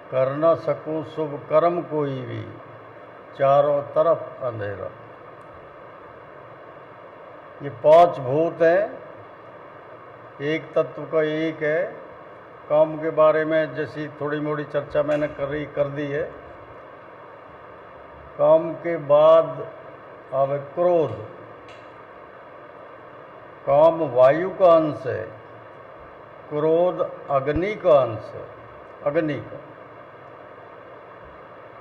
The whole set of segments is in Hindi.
कर न सकूं शुभ कर्म कोई भी, चारों तरफ अंधेरा। ये 5 भूत हैं, एक तत्व का एक है। काम के बारे में जैसी थोड़ी मोड़ी चर्चा मैंने कर दी है। काम के बाद अब क्रोध। काम वायु का अंश है, क्रोध अग्नि का अंश है, अग्नि का,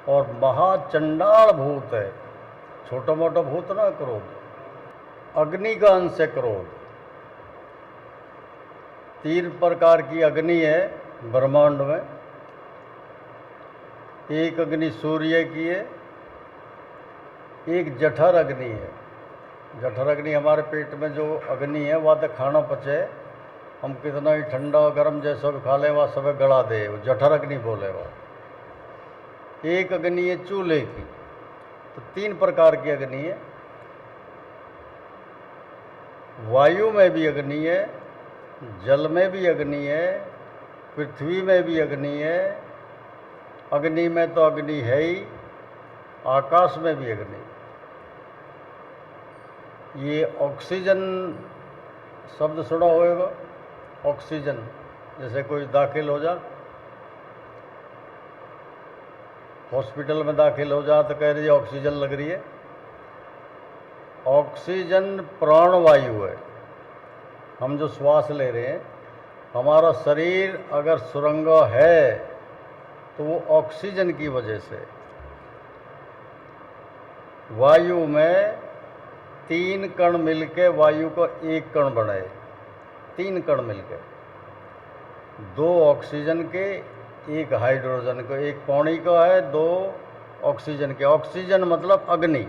और महाचंडाल भूत है। छोटा मोटा भूत ना क्रोध, अग्नि का अंश है क्रोध। 3 प्रकार की अग्नि है ब्रह्मांड में। एक अग्नि सूर्य की है, एक जठर अग्नि है। जठर अग्नि हमारे पेट में जो अग्नि है वह तो खाना पचे, हम कितना ही ठंडा गर्म जैसा भी खा ले वह सब गला दे, वो जठर अग्नि बोले वह। एक अग्नि है चूल्हे की। तो 3 प्रकार की अग्नि है। वायु में भी अग्नि है, जल में भी अग्नि है, पृथ्वी में भी अग्नि है। अग्नि में तो अग्नि है ही, आकाश में भी अग्नि। ये ऑक्सीजन शब्द सुना होगा, ऑक्सीजन। जैसे कोई दाखिल हो जा, हॉस्पिटल में दाखिल हो जा तो कह रही है ऑक्सीजन लग रही है। ऑक्सीजन प्राणवायु है। हम जो श्वास ले रहे हैं, हमारा शरीर अगर सुरंगा है तो वो ऑक्सीजन की वजह से। वायु में 3 कण मिलके वायु का 1 कण बने। 3 कण मिलके, 2 ऑक्सीजन के, 1 हाइड्रोजन का, 1 पानी का है, 2 ऑक्सीजन के। ऑक्सीजन मतलब अग्नि,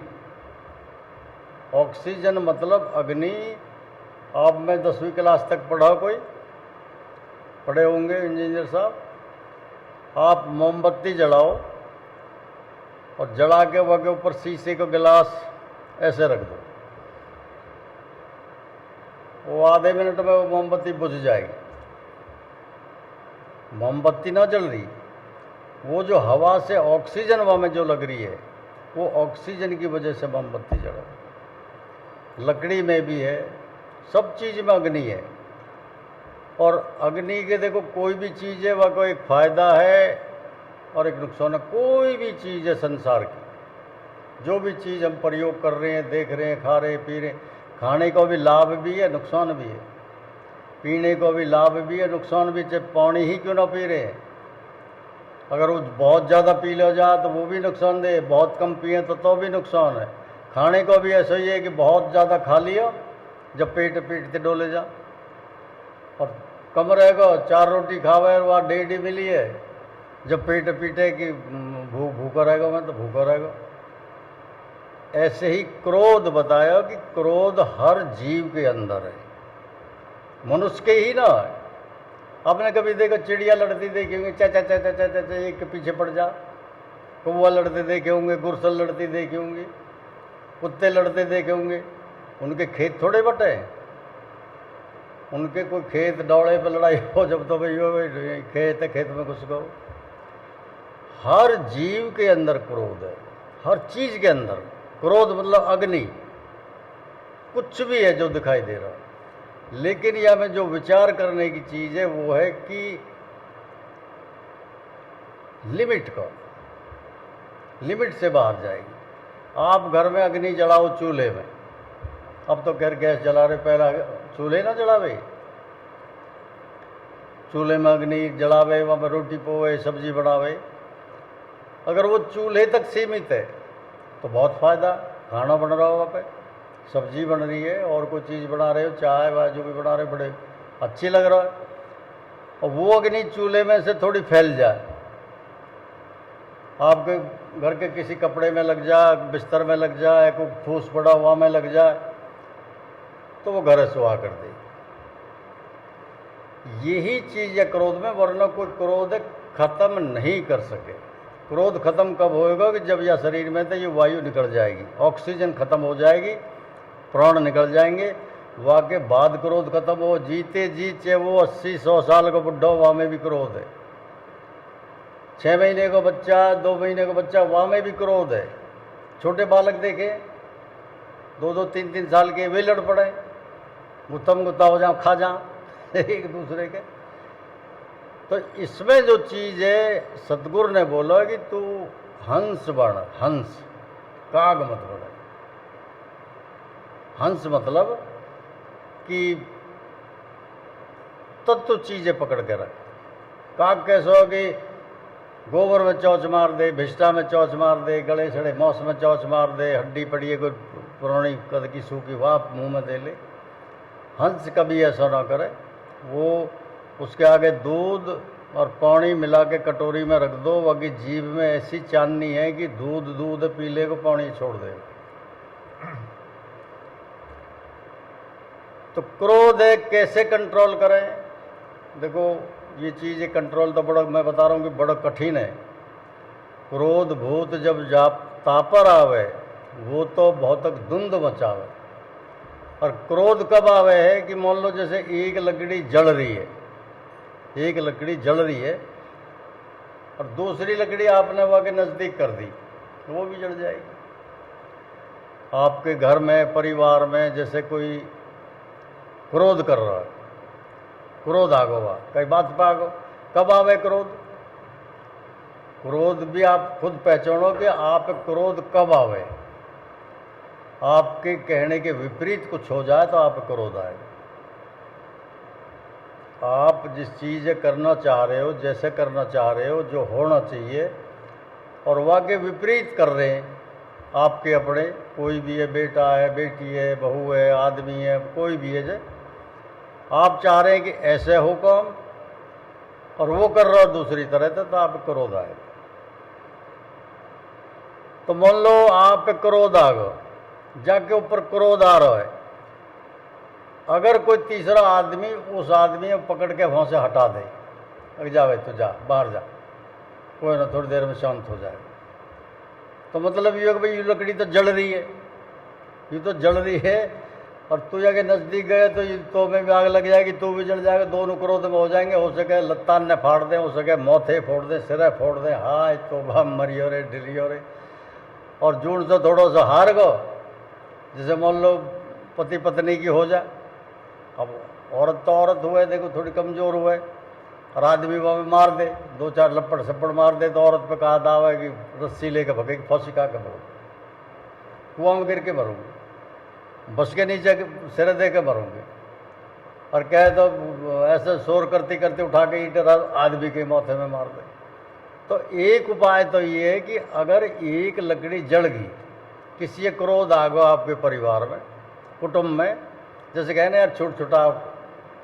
ऑक्सीजन मतलब अग्नि। आप में 10वीं क्लास तक पढ़ा, कोई पढ़े होंगे इंजीनियर साहब। आप मोमबत्ती जलाओ और जला के वह के ऊपर शीशे का गिलास ऐसे रख दो, वो आधे मिनट में वो मोमबत्ती बुझ जाएगी। मोमबत्ती ना जल रही, वो जो हवा से ऑक्सीजन वहाँ में जो लग रही है, वो ऑक्सीजन की वजह से मोमबत्ती जला। लकड़ी में भी है, सब चीज़ में अग्नि है। और अग्नि के देखो, कोई भी चीज़ है वह को एक फ़ायदा है और एक नुकसान है। कोई भी चीज़ है संसार की, जो भी चीज़ हम प्रयोग कर रहे हैं, देख रहे हैं, खा रहे हैं, पी रहे हैं, खाने का भी लाभ भी है, नुकसान भी है। पीने का भी लाभ भी है, नुकसान भी। चाहे पानी ही क्यों ना पी रहे हैं, अगर वो बहुत ज़्यादा पी लो जा तो वो भी नुकसान दे, बहुत कम पिए तो भी नुकसान है। खाने को भी ऐसा ही है कि बहुत ज़्यादा खा लिया, जब पेट पीटते डोले जा, और कम रहेगा 4 रोटी खावे और वहाँ 1.5 मिली है, जब पेट पीटे कि भूखा रहेगा, मैं तो भूखा रहेगा। ऐसे ही क्रोध बताया कि क्रोध हर जीव के अंदर है, मनुष्य के ही ना है। आपने कभी देखा चिड़िया लड़ती देखी होंगी, चा चा चा चा चा चा, एक के पीछे पड़ जा। कौवा लड़ते देखे होंगे, गुरसल लड़ती देखी होंगी, कुत्ते लड़ते देखे होंगे। उनके खेत थोड़े बटे, उनके कोई खेत दौड़े पर लड़ाई हो जब तो भाई हो खेत है, खेत में घुस गो। हर जीव के अंदर क्रोध है, हर चीज के अंदर क्रोध। मतलब अग्नि, कुछ भी है जो दिखाई दे रहा है। लेकिन यह में जो विचार करने की चीज है वो है कि लिमिट का, लिमिट से बाहर जाएगी। आप घर में अग्नि जलाओ चूल्हे में, अब तो खैर गैस जला रहे, पहला चूल्हे ना जलावे। चूल्हे में अग्नि जलावे, वहाँ पर रोटी पोवे, सब्जी बनावे। अगर वो चूल्हे तक सीमित है तो बहुत फ़ायदा। खाना बन रहा हो, वहाँ पे सब्जी बन रही है और कोई चीज़ बना रहे हो, चाय वाय जो भी बना रहे हो, बड़े अच्छी लग रहा है। और वो अग्नि चूल्हे में से थोड़ी फैल जाए, आपके घर के किसी कपड़े में लग जाए, बिस्तर में लग जाए, कोई फूस पड़ा हुआ में लग जाए, तो वो घर सुहा कर दे। यही चीज़ है क्रोध में, वरना कोई क्रोध खत्म नहीं कर सके। क्रोध खत्म कब होएगा कि जब यह शरीर में से ये वायु निकल जाएगी, ऑक्सीजन खत्म हो जाएगी, प्राण निकल जाएंगे, वहाँ के बाद क्रोध खत्म हो। जीते जी चाहे वो 80-100 साल का बुढ़ा हो, वहाँ में भी क्रोध है। 6 महीने का बच्चा, 2 महीने का बच्चा, वहाँ में भी क्रोध है। छोटे बालक देखे 2-2, 3-3 साल के, वे लड़ पड़े, गुत्थम गुत्ता हो जाओ, खा जाओ एक दूसरे के। तो इसमें जो चीज़ है, सतगुरु ने बोला कि तू हंस बन, हंस, काग मत बन। हंस मतलब कि तत्व चीज़ें पकड़ के रख। काग कैसे हो कि गोबर में चौच मार दे, भिष्टा में चौच मार दे, गले सड़े मौस में चौच मार दे, हड्डी पड़ी है कोई पुरानी कद की सूखी, वाप मुंह में दे ले। हंस कभी ऐसा ना करे। वो उसके आगे दूध और पानी मिला के कटोरी में रख दो, बाकी जीभ में ऐसी चाननी है कि दूध दूध पी ले को पानी छोड़ दे। तो क्रोध है, कैसे कंट्रोल करें? देखो ये चीज़ कंट्रोल तो बड़ा, मैं बता रहा हूँ कि बड़ा कठिन है। क्रोध भूत जब जाप तापर आवे, वो तो बहुत धुंध मचावे। और क्रोध कब आवे है कि मान लो जैसे एक लकड़ी जल रही है, एक लकड़ी जल रही है और दूसरी लकड़ी आपने वहाँ के नज़दीक कर दी तो वो भी जल जाएगी। आपके घर में, परिवार में जैसे कोई क्रोध कर रहा है, क्रोध आगोवा, कई बात पे आगो, कब आवे क्रोध? क्रोध भी आप खुद पहचानो कि आप क्रोध कब आवे। आपके कहने के विपरीत कुछ हो जाए तो आप क्रोध आए। आप जिस चीज़ करना चाह रहे हो, जैसे करना चाह रहे हो, जो होना चाहिए, और वह के विपरीत कर रहे हैं आपके अपने, कोई भी है, बेटा है, बेटी है, बहू है, आदमी है, कोई भी है, जो आप चाह रहे हैं कि ऐसे हो काम और वो कर रहा हो दूसरी तरह से, तो आप क्रोध आएगा। तो मान लो आप पे क्रोध आ गया, जाके ऊपर क्रोध आ रहा है, अगर कोई तीसरा आदमी उस आदमी को पकड़ के वहाँ से हटा दे, अगर जावे तो जा, बाहर जा, कोई ना, थोड़ी देर में शांत हो जाएगा। तो मतलब ये कि भाई ये लकड़ी तो जल रही है, ये तो जल रही है, और तू जाके नज़दीक गए तो ये तो में भी आग लग जाएगी, तू भी जल जाएगा, दोनों क्रोध में हो जाएंगे। हो सके लत्तान ने फाड़ दें, हो सके मौथे फोड़ दें, सिरे फोड़ दें, हाय तो हम मरियो रे, डिलियो रे। और जून से थोड़ा सा हार गो, जैसे मान लो पति पत्नी की हो जाए। अब औरत तो औरत हुए, देखो थोड़ी कमज़ोर हुए, और आदमी वहाँ मार दे, 2-4 लपड़ सपड़ मार दे, तो औरत पे कहा दावा है कि रस्सी लेकर भगेगी, फांसी खा के मरूंगी, कुआं में गिर के मरूंगी, बस के नीचे सिर दे के मरूंगी। और कहे तो ऐसे शोर करते करते उठा के ईंट आदमी के माथे में मार दे। तो एक उपाय तो ये है कि अगर एक लकड़ी जल गई, किसी क्रोध आ गया आपके परिवार में, कुटुंब में, जैसे कहने यार छूट छुटा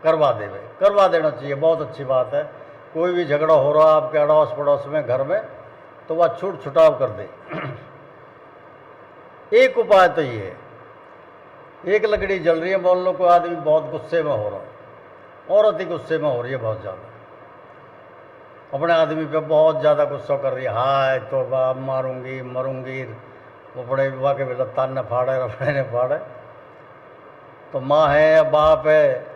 करवा देना चाहिए, बहुत अच्छी बात है। कोई भी झगड़ा हो रहा आपके अड़ोस पड़ोस में, घर में, तो वह छूट छुटाव कर दे। एक उपाय तो ये है। एक लकड़ी जल रही है, मान लो कोई आदमी बहुत गुस्से में हो रहा है, औरत ही गुस्से में हो रही है बहुत ज़्यादा, अपने आदमी पे बहुत ज़्यादा गुस्सा कर रही है, हाय तो बाप मारूंगी मरूंगी, वो बड़े विवाह के लत्तान ने फाड़े, रफड़े ने फाड़े। तो माँ है या बाप है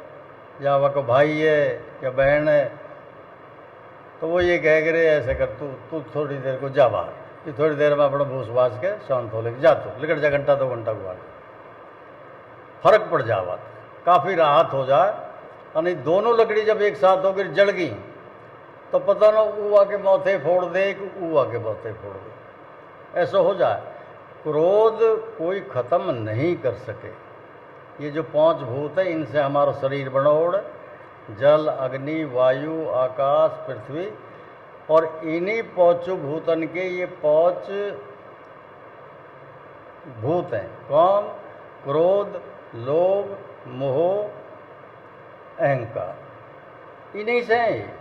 या वह को भाई है या बहन है, तो वो ये कह के रे ऐसे कर, तू थोड़ी देर को जा बाहर, कि थोड़ी देर में अपना भूस भास के शांत हो, लेके जा, तो लिकट जा, घंटा 2 घंटा के बाद फर्क पड़ जा, बात काफ़ी राहत हो जाए। यानी दोनों लकड़ी जब एक साथ होकर जल गई तो पता ना वो आके माथे फोड़ दे कि वो आके माथे फोड़ दे, ऐसा हो जाए। क्रोध कोई ख़त्म नहीं कर सके। ये जो 5 भूत है, इनसे हमारा शरीर बना है, जल, अग्नि, वायु, आकाश, पृथ्वी, और इन्हीं 5 भूतन के ये 5 भूत हैं, काम, क्रोध, लोभ, मोह, अहंकार, इन्हीं से हैं।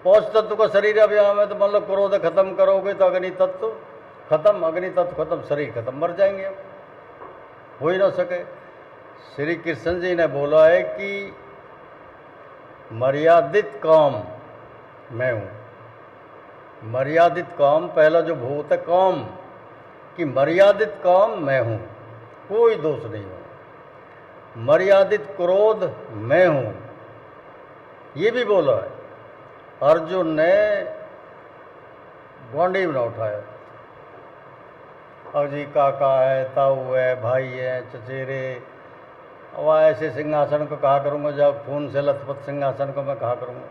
5 तत्व का शरीर अभियान में, तो मान लो क्रोध खत्म करोगे तो अग्नि तत्व खत्म, अग्नि तत्व खत्म, शरीर खत्म, मर जाएंगे, हो ही ना सके। श्री कृष्ण जी ने बोला है कि मर्यादित काम मैं हूँ। मर्यादित काम, पहला जो भूत है काम, कि मर्यादित काम मैं हूँ, कोई दोष नहीं हो। मर्यादित क्रोध मैं हूँ, ये भी बोला है। अर्जुन ने गोंडी भी ना उठाया। अब जी काका है, ताऊ है, भाई है, चचेरे, अब ऐसे सिंहासन को कहा करूँगा जब खून से लथपथ सिंहासन को मैं कहा करूँगा।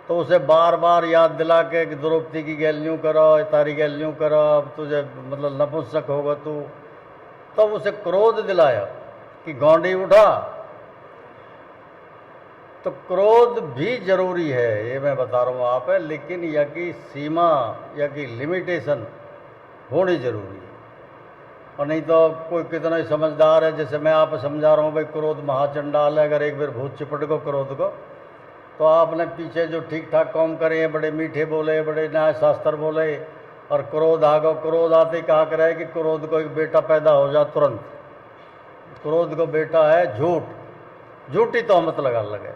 तो उसे बार बार याद दिला के कि द्रौपदी की गैलियों करो, तारी गैलियों करो, अब तुझे मतलब नपुंसक होगा तू। तब उसे क्रोध दिलाया कि गोंडी उठा। तो क्रोध भी जरूरी है, ये मैं बता रहा हूँ आप है, लेकिन यह की सीमा या की लिमिटेशन होनी जरूरी है। और नहीं तो कोई कितना ही समझदार है, जैसे मैं आप समझा रहा हूँ भाई क्रोध महाचंडाल है, अगर एक बार भूत चिपट को क्रोध को, तो आपने पीछे जो ठीक ठाक काम करे, बड़े मीठे बोले, बड़े न्याय शास्त्र बोले, और क्रोध आ गो, क्रोध आते ही कहा करे कि क्रोध को एक बेटा पैदा हो जा तुरंत। क्रोध को बेटा है झूठ, झूठी तोहमत लगा लगे,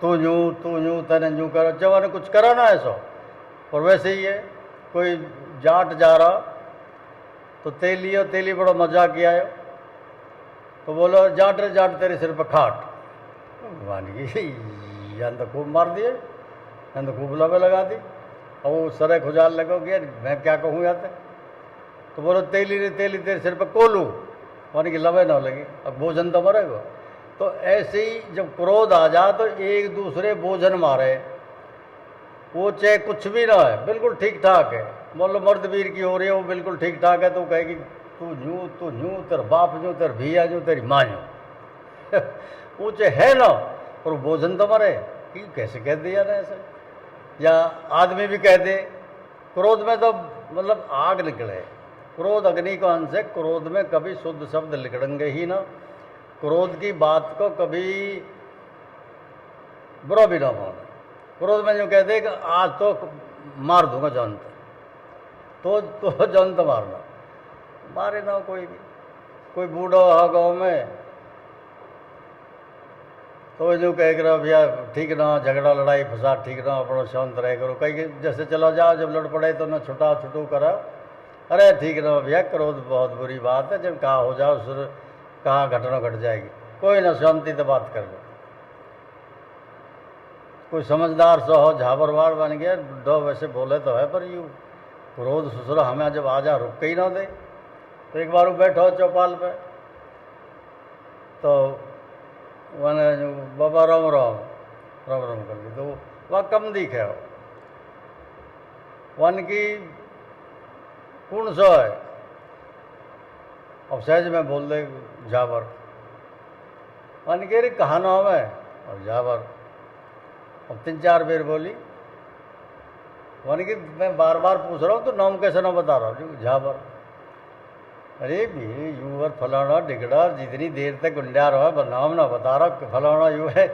तू यूँ तेने यूँ करो, जब कुछ करा ना ऐसा। और वैसे ही है, कोई जाट जा रहा तो तेली बड़ा मजाक किया है, तो बोलो जाट रे जाट तेरे सिर पर खाट, मान गई या तो खूब मार दिए, या तो खूब लबे लगा दी। और वो सरे खुजाल लगोगे, मैं क्या कहूँ यार। तो बोलो तेली रे तेली तेरे सिर पर कोलू, मान की लबे ना लगी, अब भोजन तो मरेगा। तो ऐसे ही जब क्रोध आ जा तो एक दूसरे भोजन मारे, वो चाहे कुछ भी ना है, बिल्कुल ठीक ठाक है, मान लो मर्द वीर की हो रही है, वो बिल्कुल ठीक ठाक है, तो कहेगी तू यूँ तेरा बाप यूँ, तेरा भैया यूँ, तेरी माँ यूँ वो चाहे है ना, और भोजन तो मरे कि कैसे कह दिया ना ऐसे। या आदमी भी कह दे, क्रोध में तो मतलब आग निकले, क्रोध अग्नि का अंश है, क्रोध में कभी शुद्ध शब्द निकलेंगे ही ना। क्रोध की बात को कभी बुरा भी ना होना। क्रोध में जो कह दे कि आज तो मार दूंगा जंत, तो जंत मारना, मारे ना कोई भी। कोई बूढ़ा हो गाँव में तो जो कह कर भैया ठीक ना, झगड़ा लड़ाई फसाद ठीक ना, अपना शांत रह करो, कहीं जैसे चलो जाओ, जब लड़ पड़े तो ना छुटा छुटू करो, अरे ठीक ना भैया, क्रोध बहुत बुरी बात है, जब कहाँ हो जाओ सुर कहाँ घटना घट जाएगी, कोई ना शांति से बात कर लो। कोई समझदार सा हो, झाबरवार बन गया, दो वैसे बोले तो है, पर यूँ क्रोध ससुरा हमें जब आ जा रुक के ही ना दे। तो एक बार वो बैठो चौपाल पे, तो मैंने बाबा राम राम राम राम कर ली, तो वह कम दिखे हो वन की कौन सा है। अब सहज में बोल दे जाबर, वन के रे कहा नाम है, और जाबर। अब 3-4 बेर बोली, वन की मैं बार बार पूछ रहा हूँ तो नाम कैसे ना बता रहा हूँ, जाबर। अरे भी यूँ फलाना डिगड़ा, जितनी देर तक गुंडा रहा नाम ना बता रहा, फलाना यूँ है।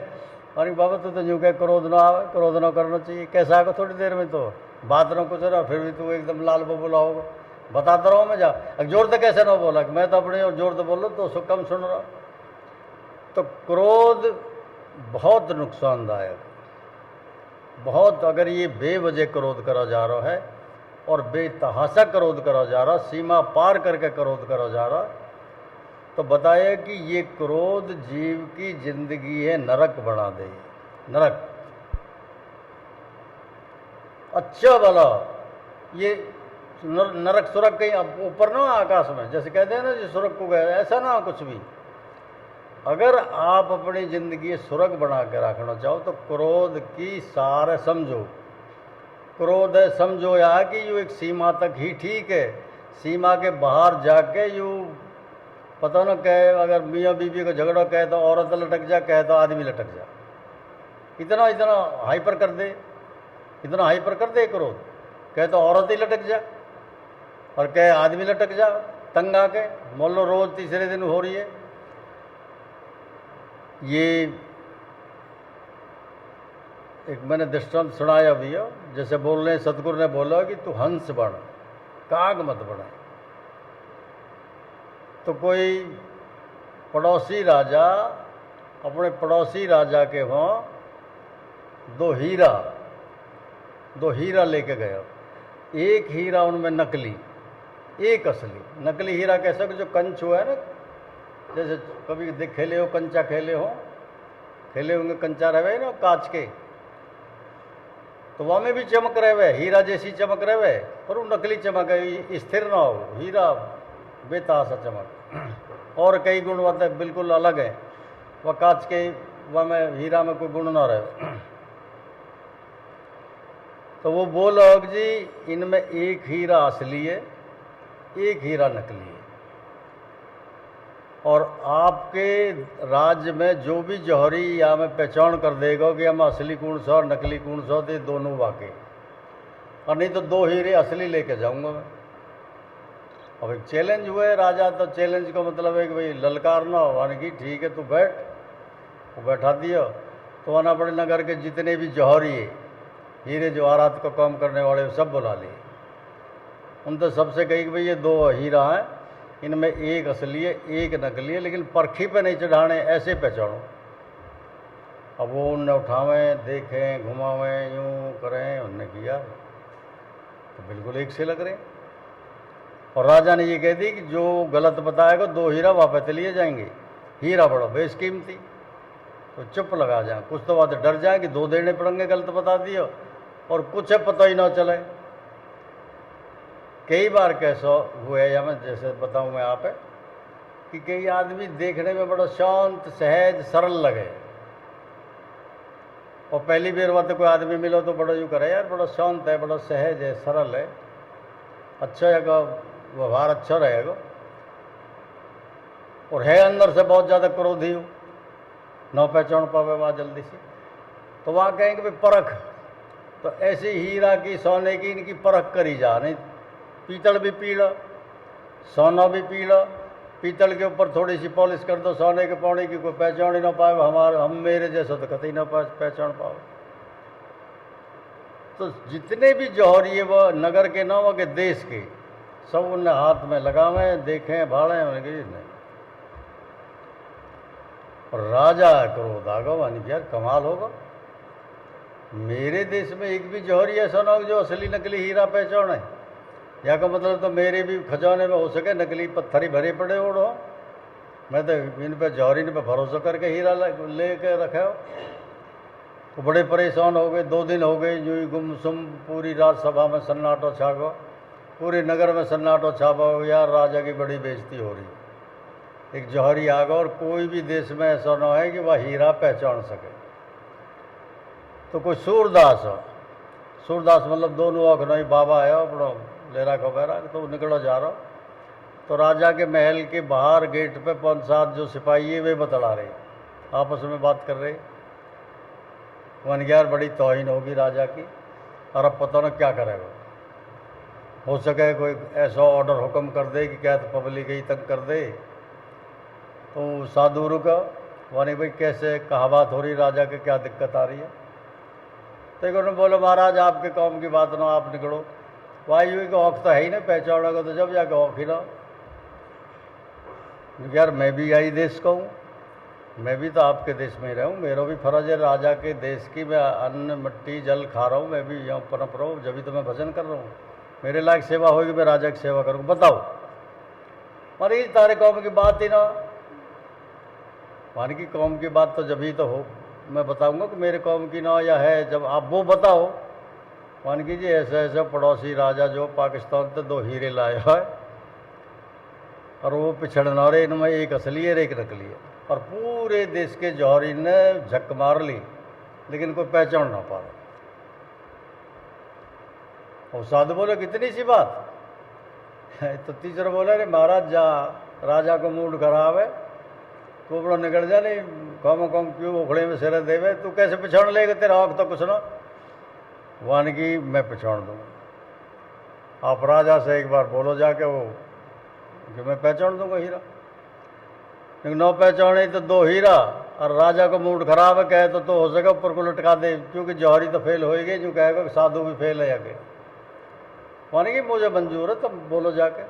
अरे बाबा तो यूँ कह क्रोध ना आवे, क्रोध ना करना चाहिए, कैसा आएगा थोड़ी देर में, तो बात ना कुछ रहा, फिर भी तू एकदम लाल बबूला होगा, बताता रहो मैं जा। जोर से कैसे ना बोला कि मैं तो अपने और जोर से बोलो तो कम सुन रहा। तो क्रोध बहुत नुकसानदायक, बहुत, अगर ये बेवजह क्रोध करा जा रहा है और बेतहाशा क्रोध करा जा रहा, सीमा पार करके क्रोध करा जा रहा, तो बताए कि ये क्रोध जीव की जिंदगी है नरक बना दे, नरक। अच्छा भला ये नरक सुरग कहीं ऊपर ना आकाश में, जैसे कहते हैं ना जो सुरग को गए, ऐसा ना कुछ भी। अगर आप अपनी ज़िंदगी सुरग बना के रखना चाहो तो क्रोध की सार समझो। क्रोध है समझो या कि यूँ एक सीमा तक ही ठीक है, सीमा के बाहर जाके यूँ पता ना कहे, अगर मियाँ बीवी को झगड़ा कहे तो औरत लटक जा, कहे तो आदमी लटक जा, इतना इतना हाइपर कर दे, इतना हाइपर कर दे क्रोध, कहे तो औरत ही लटक जा और कहे आदमी लटक जा, तंग आके। मान लो रोज़ तीसरे दिन हो रही है ये। एक मैंने दृष्टांत सुनाया भी है, जैसे बोल रहे सतगुरु ने बोला कि तू हंस बन, काग मत बना। तो कोई पड़ोसी राजा अपने पड़ोसी राजा के वहाँ दो हीरा लेके गया, एक हीरा उनमें नकली, एक असली। नकली हीरा कैसा कि जो कंच हुआ है ना, जैसे कभी खेले हो कंचा, खेले होंगे कंचा रहे ना कांच के, तो वहाँ में भी चमक रहे हुए, हीरा जैसी चमक रहे हुए, पर वो नकली चमक है, स्थिर ना हो, हीरा बेतासा चमक। और कई गुण मतलब बिल्कुल अलग है, वह कांच के वह में हीरा में कोई गुण ना रहे। तो वो बोलो जी इनमें एक हीरा असली है, एक हीरा नकली है। और आपके राज्य में जो भी जौहरी या में पहचान कर देगा कि हम असली कौन सा और नकली कौन सा, तो दोनों वाकई, और नहीं तो 2 हीरे असली लेके जाऊंगा मैं। अब एक चैलेंज हुआ है राजा, तो चैलेंज का मतलब है कि भाई ललकारना हो, कि ठीक है तू बैठ, वो बैठा दिया। तो आना बड़े नगर के जितने भी जौहरी है, हीरे जवाहरात का काम करने वाले सब बुला लिए। उन तो सबसे कही कि भाई ये 2 हीरा हैं, इनमें एक असली है एक नकली है, लेकिन परखी पे नहीं चढ़ाने, ऐसे पहचानो। अब वो उनने उठावें, देखें, घुमावें, यूँ करें, उनने किया तो बिल्कुल एक से लग रहे। और राजा ने ये कह दी कि जो गलत बताएगा 2 हीरा वापस लिए जाएंगे, हीरा बड़ा बेशकीमती, तो चुप लगा जाए। कुछ तो बात डर जाए कि 2 देने पड़ेंगे, गलत बता दिया, और कुछ है पता ही ना चले। कई बार कैसा हुआ है, या मैं जैसे बताऊं मैं आप है कि कई आदमी देखने में बड़ा शांत, सहज, सरल लगे, और पहली बार बात कोई आदमी मिलो तो बड़ा यूँ करे, यार बड़ा शांत है, बड़ा सहज है, सरल है, अच्छा है, व्यवहार अच्छा रहेगा, और है अंदर से बहुत ज़्यादा क्रोधी हो, न पहचान पावे वहाँ जल्दी से, तो वहाँ कहेंगे भाई परख। तो ऐसी हीरा की, सोने की, इनकी परख करी जा। नहीं पीतल भी पीला, सोना भी पीला, पीतल के ऊपर थोड़ी सी पॉलिश कर दो, सोने के पौने की कोई पहचान ही ना पाए, हम मेरे जैसा तो कतई ना पहचान पाओ। तो जितने भी जौहरी है वह नगर के ना, के देश के, सब उनने हाथ में लगावें, देखें, भाड़ें, उन्हें नहीं। और राजा क्रोध आ गया, मानी यार कमाल होगा, मेरे देश में एक भी जौहरी ऐसा ना हो जो असली नकली हीरा पहचान है। या का मतलब तो मेरे भी खजाने में हो सके नकली पत्थर ही भरे पड़े ओढ़ो, मैं तो इन पे जौहरी ने पे भरोसा करके हीरा ले के रखे हो। तो बड़े परेशान हो गए, 2 दिन हो गए यूँ ही गुमसुम, पूरी रात सभा में सन्नाटो छा गया, पूरे नगर में सन्नाटो छापा हो, यार राजा की बड़ी बेइज्जती हो रही। एक जौहरी आ गया, और कोई भी देश में ऐसा ना है कि वह हीरा पहचान सके। तो कोई सूरदास हो, सूरदास मतलब दोनों आँख नहीं, बाबा आया अपना ले रहा खबेरा, तो निकला जा रहा। तो राजा के महल के बाहर गेट पे 5-7 जो सिपाही है वे बतला रहे, आपस में बात कर रहे। वन यार बड़ी तौहीन होगी राजा की, और अब पता ना क्या करेगा, हो सके कोई ऐसा ऑर्डर हुक्म कर दे कि क्या तो पब्लिक ही तक कर दे। तो साधु रुका, वानी भाई कैसे कहा बात हो रही, राजा के क्या दिक्कत आ रही है। तो एक उन्होंने बोला महाराज आपके काम की बात ना, आप निकलो। वायु की औख तो है ही ना, पहचानोगा तो जब जाके औख ही ना। यार मैं भी यही देश का हूँ, मैं भी तो आपके देश में ही रहूँ, मेरा भी फर्ज है राजा के देश की, मैं अन्न मिट्टी जल खा रहा हूँ, मैं भी यहाँ पनप रहा हूँ, जब भी तो मैं भजन कर रहा हूँ, मेरे लायक सेवा होगी, मैं राजा की सेवा करूँ। बताओ मानी तारे कौम की बात ही ना, मानी की कौम की बात तो जब ही तो हो, मैं बताऊँगा कि मेरे कौम की ना या है, जब आप वो बताओ। मान कीजिए ऐसे ऐसे पड़ोसी राजा जो पाकिस्तान से 2 हीरे लाया है, और वो पिछड़ना रहे, इनमें एक असली है एक नकली है, और पूरे देश के जौहरी ने झक मार ली, लेकिन कोई पहचान ना पा रहा। और साधु बोले कितनी सी बात। तो तीसरा बोला अरे महाराज जा, राजा को मूड खराब है, तो बड़ा निकल जा, नहीं कम क्यों उखड़े में सिर देवे, तू कैसे पहचान लेगा, तेरा आँख तो कुछ ना। वानगी मैं पहचान दूँगा, आप राजा से एक बार बोलो जाके वो कि मैं पहचान दूंगा हीरा। लेकिन न पहचाने तो 2 हीरा, और राजा का मूड खराब है, कहे तो हो सके ऊपर को लटका दे, क्योंकि जौहरी तो फेल होएगी, जो कहेगा कि साधु भी फेल है आगे। मानेगी मुझे मंजूर है, तब बोलो जाके।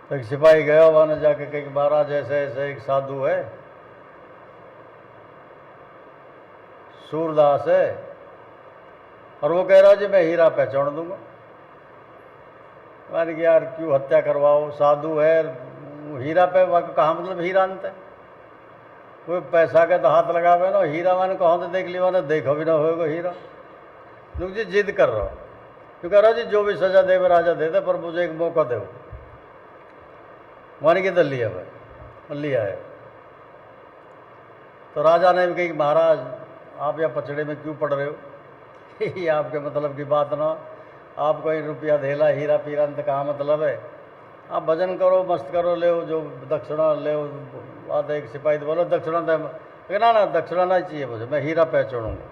तो एक सिपाही गया वहाँ ने जाके कही महाराज ऐसे ऐसे एक साधु है, सूरदास है, और वो कह रहा जी मैं हीरा पहचान दूंगा। मैंने कि यार क्यों हत्या करवाओ, साधु है, हीरा पे कहाँ मतलब हीरा अंत है, कोई पैसा के तो हाथ लगावे ना, हीरा मैंने कहाँ तो देख लिया, मैंने देखा भी ना होगा हीरा। नुक जी जिद कर रहा, क्यों कह रहा जी जो भी सजा दे राजा दे दे, पर मुझे एक मौका दो। मान के तो लिया भाई, लिया है। तो राजा ने भी कही महाराज आप यहाँ पचड़े में क्यों पड़ रहे हो? ये आपके मतलब की बात ना, आप कोई रुपया धेला हीरा पीरा तो कहाँ मतलब है? आप भजन करो, मस्त करो, ले जो दक्षिणा ले। आते एक सिपाही तो बोलो दक्षिणा दे, ना ना दक्षिणा नहीं चाहिए मुझे, मैं हीरा पहचानूंगा।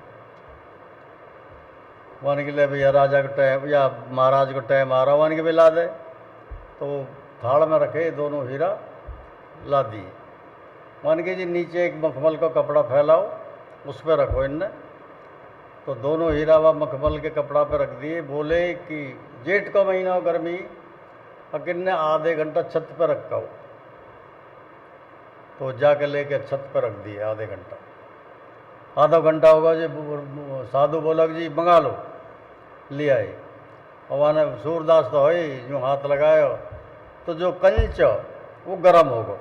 मान के ले भैया राजा को टाइम या महाराज को टाइम आ रहा, मान के भी ला दे। तो थाल में रखे दोनों हीरा ला दिए। मान के जी नीचे एक मखमल का कपड़ा फैलाओ, उस पर रखो इनने। तो दोनों हीरा व मखमल के कपड़ा पर रख दिए। बोले कि जेठ का महीना हो, गर्मी, अकिन ने आधे घंटा छत पर रखा हो। तो जाके लेके छत पर रख दिए आधे घंटा। आधा घंटा होगा जी, साधु बोला कि जी मंगा लो, ले आए। और वहाँ सूरदास तो है जो हाथ लगाए तो जो कंच वो गर्म होगा,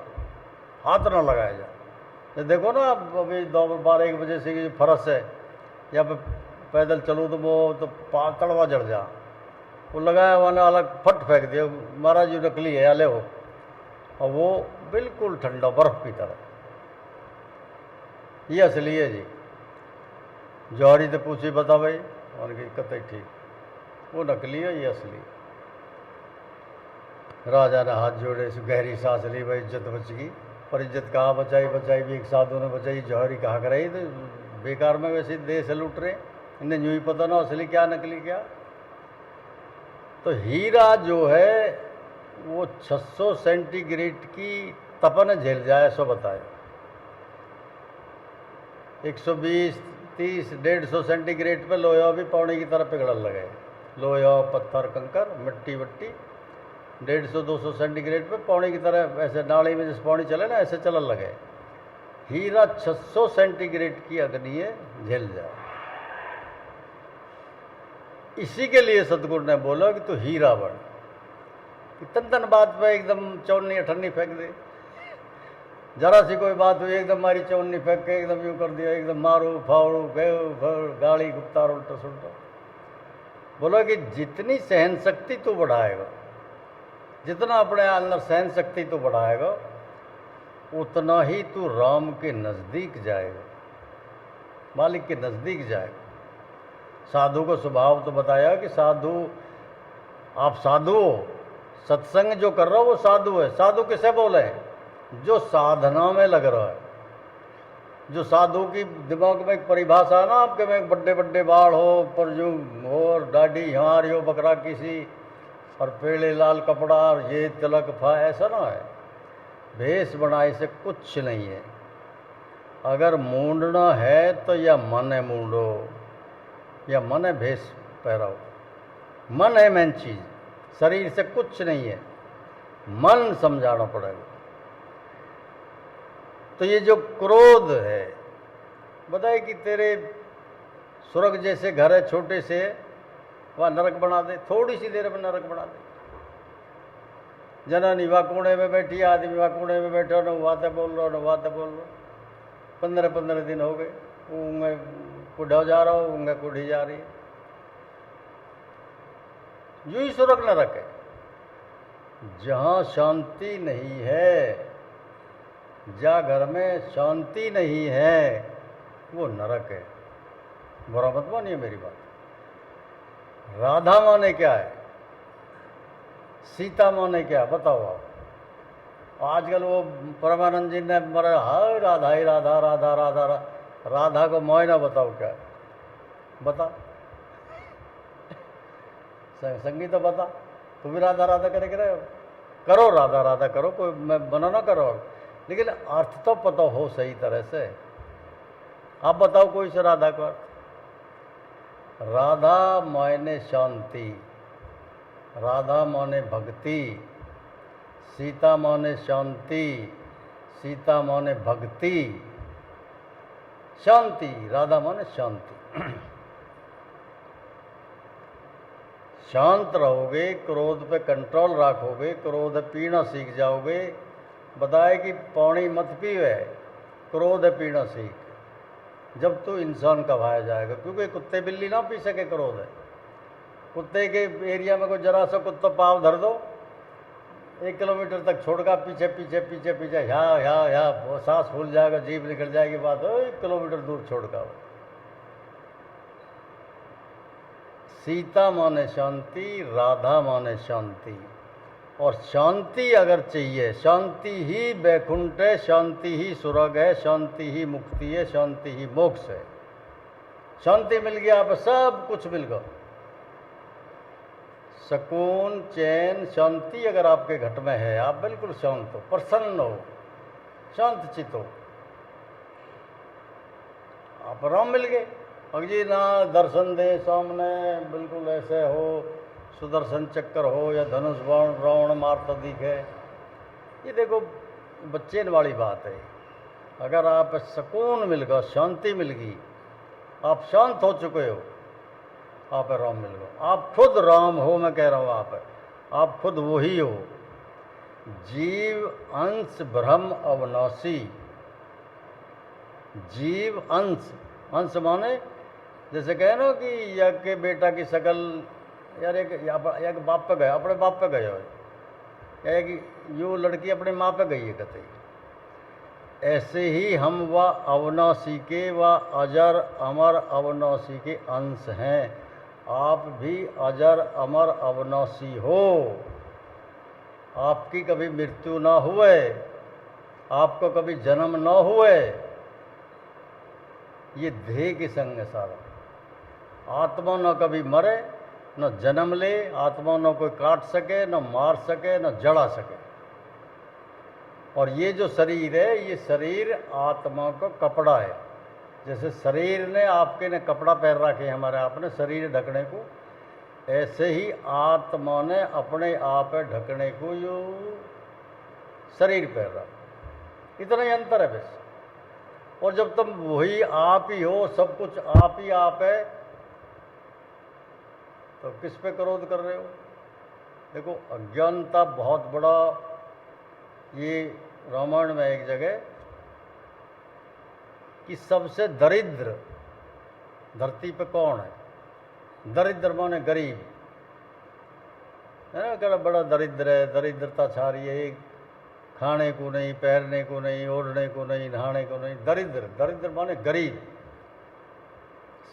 हाथ ना लगाया जाए। देखो ना अभी 12-1 बजे से फरस है, या पैदल चलूँ तो वो तो तड़वा जड़ जा, वो लगाया वाला अलग फट फेंक दिया, महाराज जी नकली है आले हो। और वो बिल्कुल ठंडा बर्फ की तरह। ये असली है जी। जौहरी तो पूछी बता भाई, उनकी कतई ठीक, वो नकली है, ये असली। राजा ने हाथ जोड़े, गहरी सांस ली, भाई इज्जत बच गई। पर इज्जत कहाँ बचाई बचाई भी, एक साधु ने बचाई, जौहरी कहाँ कराई। तो बेकार में वैसे देश लूट रहे, इन्हें यूँ ही पता ना असली क्या नकली क्या। तो हीरा जो है वो 600 सेंटीग्रेड की तपन झेल जाए, सो बताए। 120, 30, 150 सेंटीग्रेड पे लोहा भी पौने की तरफ पिघलने लगे। लोहा, पत्थर, कंकर, मिट्टी वट्टी 150-200 सेंटीग्रेड पे पौने की तरह, ऐसे नाली में जैसे पौनी चले ना, ऐसे चलने लगे। हीरा 600 सेंटीग्रेड की अग्नि है, झेल जाए। इसी के लिए सतगुरु ने बोला कि तू हीरा बन। तन बात पे एकदम चौनी अठन्नी फेंक दे, जरा सी कोई बात हुई एकदम मारी चौनी फेंक के एकदम यूँ कर दिया, एकदम मारू फावड़ू गाड़ी गुप्तार उल्टा सुल्टा। बोला कि जितनी सहन शक्ति तू बढ़ाएगा, जितना अपने अंदर सहन शक्ति तू बढ़ाएगा, उतना ही तू राम के नज़दीक जाएगा, मालिक के नज़दीक जाएगा। साधु को स्वभाव तो बताया कि साधु, आप साधु हो, सत्संग जो कर रहा हो वो साधु है। साधु किसे बोले? जो साधना में लग रहा है। जो साधु की दिमाग में एक परिभाषा है ना आपके में, बड्डे बड्डे बाल हो, परजूम हो, और दाढ़ी हमारी हो बकरा किसी, और पेड़े लाल कपड़ा, और ये तिलक फा, ऐसा ना है। भेष बनाए से कुछ नहीं है। अगर मूंडना है तो या मन है मूंडो, या मन है भेष पहराओ। मन है मेन चीज, शरीर से कुछ नहीं है, मन समझाना पड़ेगा। तो ये जो क्रोध है, बताए कि तेरे स्वर्ग जैसे घर है छोटे से, वहाँ नरक बना दे, थोड़ी सी देर में नरक बना दे। जनानी वहाँ कोने में बैठी, आदमी वहाँ कोने में बैठा, न बातें बोल रहा, न बातें बोल रहा। 15-15 दिन हो गए, ऊँगे कुढ़ा जा रहा हो, ऊँगे कुढ़ी जा रही है। यूँ ही स्वर्ग नरक है। जहाँ शांति नहीं है, जहाँ घर में शांति नहीं है, वो नरक है। बुरा मत मानिए मेरी बात। राधा माने क्या है, सीता माने क्या, बताओ आप। आजकल वो परमानंद जी ने मरे, हाय राधा ही राधा, राधा राधा राधा को मोयना बताओ क्या, बता संगीत तो बता। तू भी राधा राधा करे रहे हो, करो राधा राधा करो, कोई मैं मना ना करो, लेकिन अर्थ तो पता हो सही तरह से। आप बताओ कोई से राधा का अर्थ। राधा मायने शांति, राधा माने भक्ति, सीता माने शांति, सीता माने भक्ति। शांति, राधा माने शांति। शांत रहोगे, क्रोध पे कंट्रोल रखोगे, क्रोध पीना सीख जाओगे। बताए कि पानी मत पीवे, क्रोध पीना सीख। जब तो इंसान कभाया जाएगा, क्योंकि कुत्ते बिल्ली ना पी सके क्रोध है। कुत्ते के एरिया में कोई जरा सा कुत्ता पाँव धर दो, 1 किलोमीटर तक छोड़कर पीछे पीछे पीछे पीछे वो सांस फूल जाएगा, जीभ निकल जाएगी, बात हो 1 किलोमीटर दूर छोड़कर। सीता माने शांति, राधा माने शांति। और शांति अगर चाहिए, शांति ही वैकुंठ है, शांति ही स्वर्ग है, शांति ही मुक्ति है, शांति ही मोक्ष है। शांति मिल गया, आप सब कुछ मिल गया। सुकून, चैन, शांति अगर आपके घट में है, आप बिल्कुल शांत हो, प्रसन्न हो, शांत चित्त हो, आप राम मिल गए। अब जी ना दर्शन दे सामने, बिल्कुल ऐसे हो, सुदर्शन चक्कर हो या धनुष बाण रावण मारता दिखे, ये देखो बच्चेन वाली बात है। अगर आप सुकून मिल गया, शांति मिल गई, आप शांत हो चुके हो, आप राम मिल गया। आप खुद राम हो, मैं कह रहा हूँ, आप खुद वही हो। जीव अंश ब्रह्म अविनाशी। जीव अंश, अंश माने जैसे कहे ना कि यज्ञ के बेटा की शकल, यार एक बाप पे गया, अपने बाप पे गए हो, या एक यो लड़की अपने माँ पे गई है कतई। ऐसे ही हम व अविनाशी के, व अजर अमर अविनाशी के अंश हैं। आप भी अजर अमर अविनाशी हो। आपकी कभी मृत्यु ना हुए, आपको कभी जन्म ना हुए, ये देह के संग है सारा। आत्मा न कभी मरे, न जन्म ले, आत्मा न कोई काट सके, न मार सके, न जड़ा सके। और ये जो शरीर है, ये शरीर आत्मा का कपड़ा है। जैसे शरीर ने आपके ने कपड़ा पहन रखे हमारे, आपने शरीर ढकने को, ऐसे ही आत्मा ने अपने आप ढकने को यो शरीर पहन रहा। इतना ही अंतर है बस। और जब तुम वही आप ही हो, सब कुछ आप ही आप है, तो किस पे क्रोध कर रहे हो? देखो अज्ञानता बहुत बड़ा, ये रामायण में एक जगह कि सबसे दरिद्र धरती पे कौन है? दरिद्र माने गरीब है ना, क्या बड़ा दरिद्र है, दरिद्रता छा रही है, खाने को नहीं, पहनने को नहीं, ओढ़ने को नहीं, नहाने को नहीं, दरिद्र। दरिद्र माने गरीब।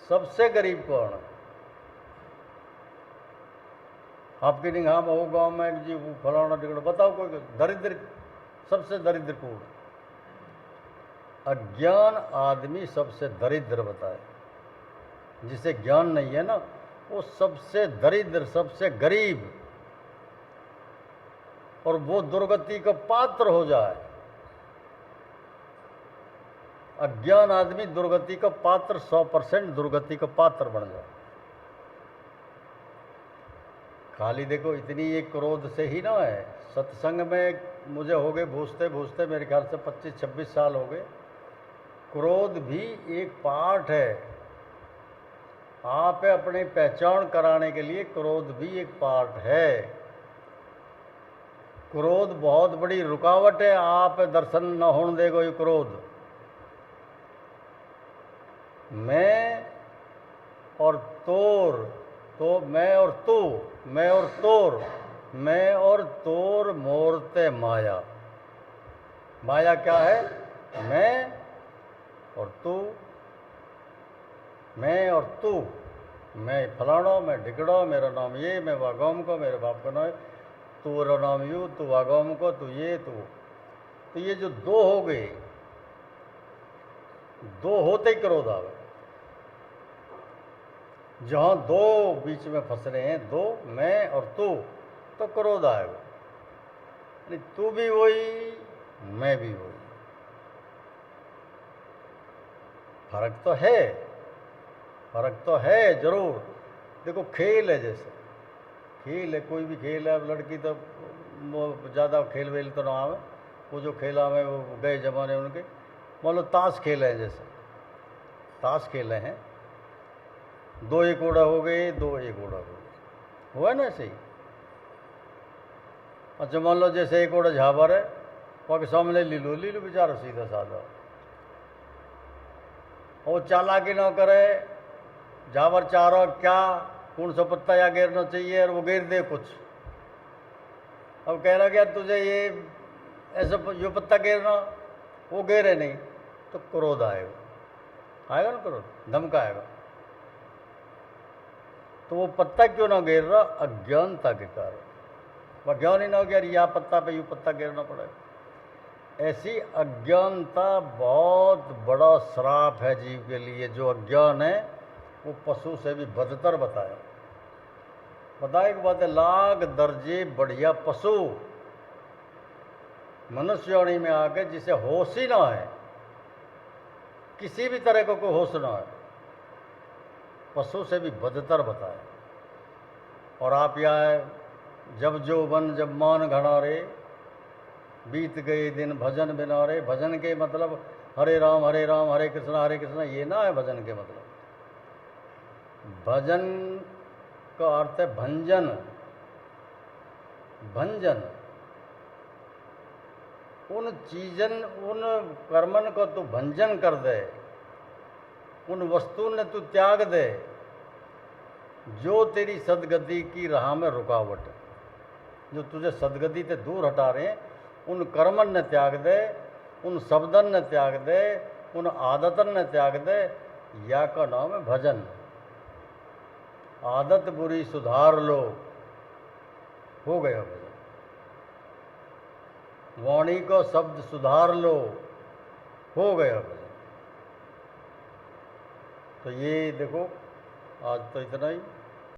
सबसे गरीब कौन है? आपकी निगाह में हो गाँव में जी वो फलाना टिकड़ा, बताओ कोई दरिद्र, सबसे दरिद्र कौन? अज्ञान आदमी सबसे दरिद्र बताए। जिसे ज्ञान नहीं है ना, वो सबसे दरिद्र, सबसे गरीब, और वो दुर्गति का पात्र हो जाए। अज्ञान आदमी दुर्गति का पात्र, 100% दुर्गति का पात्र बन जाए। खाली देखो इतनी ये क्रोध से ही ना है। सत्संग में मुझे हो गए भूसते भूसते मेरे ख्याल से 25-26 साल हो गए। क्रोध भी एक पार्ट है। आप अपनी पहचान कराने के लिए क्रोध भी एक पार्ट है। क्रोध बहुत बड़ी रुकावट है, आप दर्शन न होने देगो ये क्रोध। मैं और तोर, तो मैं और तू, मैं और तोर, मैं और तोर मोरते माया। माया क्या है? मैं और तू, मैं और तू, मैं फलाना, मैं ढिकड़ा, मेरा नाम ये, मैं वागोम को, मेरे बाप का नाम, तू रो नाम यू, तू वागोम को, तू ये, तू। तो ये जो दो हो गए, दो होते ही क्रोध आवे। जहाँ दो बीच में फंस रहे हैं, दो मैं और तू, तो क्रोध आएगा। नहीं, तू भी वही, मैं भी वही। फर्क तो है, फर्क तो है जरूर। देखो खेल है, जैसे खेल है, कोई भी खेल है। अब लड़की तो ज़्यादा खेल वेल तो ना आवे, वो जो खेल आवे वो गए जमाने उनके। मान लो ताश खेल है, जैसे ताश खेले हैं, 2 एक ओड़ा हो गए, 2 एक ओड़ा हो गए, हुआ ना ऐसे ही। अच्छा मान लो जैसे एक ओड़ा झाबर है, वहाँ के सामने लीलू, लीलू बेचारा सीधा साधा, और चालाकी न करे, जावर चारो क्या कौन सा पत्ता या गिरना चाहिए और वो गिर दे कुछ। अब कह रहा कि यार तुझे ये ऐसा जो पत्ता गिरना, वो गिरे नहीं, तो क्रोध आएगा ना, क्रोध, धमका आएगा। तो वो पत्ता क्यों ना गिर रहा? अज्ञानता के कारण। वह ज्ञान ही ना हो कि यार यह पत्ता पे यूँ पत्ता गिरना पड़ेगा। ऐसी अज्ञानता बहुत बड़ा श्राप है जीव के लिए। जो अज्ञान है वो पशु से भी बदतर बताया। बताए कि बात है, लाख दर्जे बढ़िया पशु मनुष्य योनि में आके जिसे होश ही ना है, किसी भी तरह को कोई होश ना है, पशु से भी बदतर बताए। और आप यहाँ जब जो बन जब मान घड़ा रे, बीत गए दिन भजन बिना रे। भजन के मतलब हरे राम हरे कृष्णा, ये ना है भजन के मतलब। भजन का अर्थ है भंजन। भंजन उन चीजन, उन कर्मन को तू भंजन कर दे, उन वस्तु ने तू त्याग दे जो तेरी सदगति की राह में रुकावट है, जो तुझे सदगति से दूर हटा रहे हैं। उन कर्मन ने त्याग दे, उन शब्दन ने त्याग दे, उन आदतन ने त्याग दे। या का नाम है भजन। आदत बुरी सुधार लो, हो गया भजन। वाणी को शब्द सुधार लो, हो गया भजन। तो ये देखो, आज तो इतना ही।